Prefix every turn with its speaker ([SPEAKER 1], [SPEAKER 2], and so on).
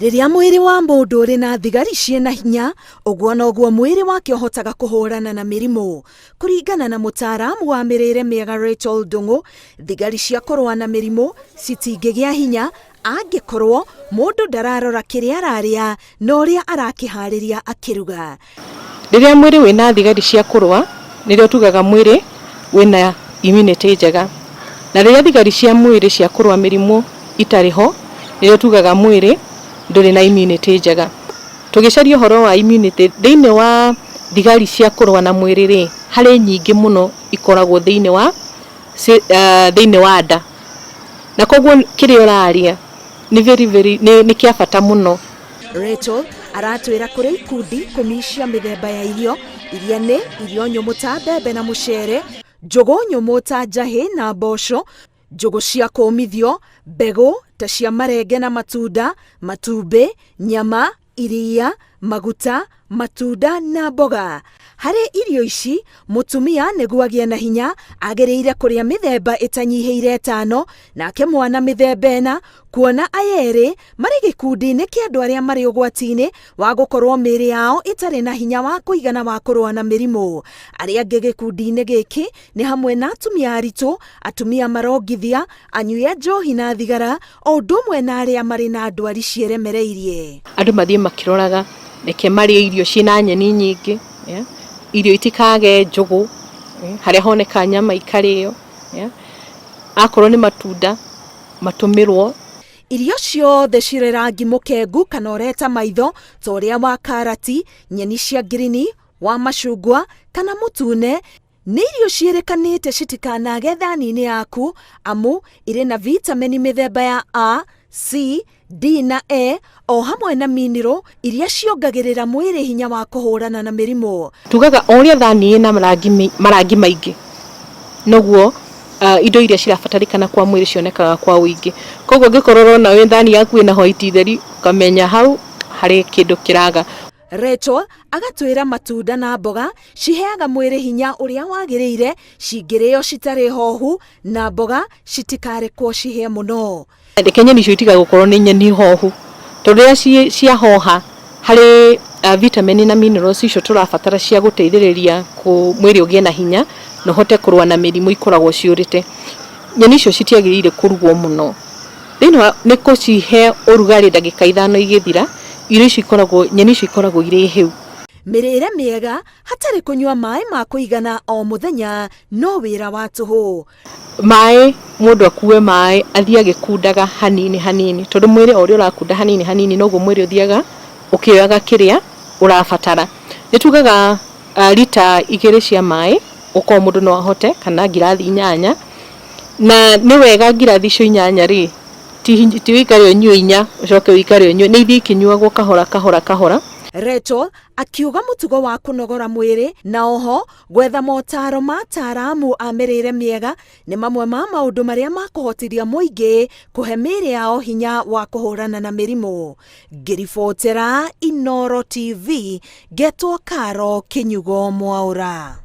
[SPEAKER 1] Riria mwiri wa mundu uri na thigari ciena hinya uguo noguo mwiri wake uhotaga kuhurana na mirimu. Kuringana na mutaaramu wa mirire miega Rachel Ndung'u, thigari cia kurua na mirimu citingigia hinya angikorwo mundu ndararora kiria araria na uria arakihariria akiruga.
[SPEAKER 2] Riria mwiri wina thigari cia kurua nirio tugaga mwiri wina immunity njega, na riria thigari cia mwiri cia kurua mirimu itariho nirio tugaga mwiri nduri na immunity njega. Tugicaria horo wa immunity thiini wa thigari cia kurua na mwiri ri hari nyingi muno ikoragwo thiini wa nda, na koguo kiria uraria ni kia bata muno.
[SPEAKER 1] Rachel aratwira kuria ikundi kumisha mithemba ya irio iria ni irio nyumu ta mbembe na mucere, njugu nyumu ta njahi na mboco, njugu cia kumithio, mbegu ta cia marenge na matunda, matumbi, nyama, iria, maguta, matunda na mboga. Hari irio ici mutumia niguo agie na hinya agiriire kuria mithemba itanyihiire 5 nake mwana mithemba 4, kuona ayeri mari gikundi-ini kia andu aria mari ugwati-ini wa gukorwo miri yao itari na hinya wa kuigana wa kurua na mirimu. Aria angi gikundi-ini giki ni hamwe na atumia aritu, atumia marongithia, anyui a njohi na thigara, o undu umwe na aria mari na ndwari cieremereirie.
[SPEAKER 2] Andu mathie makiroraga reke mari irio ciina nyeni nyingi, irio itikage njugu, haria honeka nyama ikario, akorwo ni matunda matumirwo.
[SPEAKER 1] Irio ciothe cire rangi mukengu kana ureta maitho ta uria wa karati, nyeni cia ngirini, wa macungwa kana mutune ni irio cierikanite citikanage thani-ini yaku amu iri na vitamini mithemba ya A, C, D na E o hamwe na mineral iria ciongagirira mwiri hinya wa kuhurana na mirimu.
[SPEAKER 2] Tugaga uria thani ina marangi maingi noguo indo iria cirabatarikana kwa mwiri cionekaga kwa wingi. Koguo ngikorora na we thani yaku ina white theri ukamenya hau hari kindu kiraga.
[SPEAKER 1] Rachel agatwira matunda na mboga ciheaga mwiri hinya uria wagiriire, cingirio citari hohu na mboga citikarekwo cihie muno.
[SPEAKER 2] Ndeke nyeni cio itiga gukorwo ni nyeni hohu, tondu ria cia hoha hari vitamin na minerals icio turabatara cia guteithiriria ku mwiri ugie na hinya no hote kurua na mirimu ikoragwo ciurite. Nyeni icio citiagirire kurugwo muno, thina ni kucihe urugari ndagika 5 igithira, irio icio ikoragwo nyeni icio ikoragwo iri hiu.
[SPEAKER 1] Mirire miega hatari kunywa mai ma kuigana o muthenya no wira wa tuhu.
[SPEAKER 2] Mai mundu akue mai athia gikundaga hanini hanini, tondu mwiri ori urakunda hanini hanini noguo mwiri uthiaga ukioyaga kiria urabatara. Nitugaga lita 2 cia mai uko mundu no ahote, kana ngirathi 8, na ni wega ngirathi cio 8 ri ti wikare unyue 4 ucoke wikare unyue, ni ithi kinyuagwo kahora.
[SPEAKER 1] Rachel akiuga mutugo wa kunogora mwiri na oho gwetha motaro mataaramu a mirire miega ni mamwe ma maundu maria makuhotithia muingi kuhe miri yao hinya wa kuhurana na mirimu. Ngiribotera Inooro TV, getwo Karo Kinyugo Mwaura.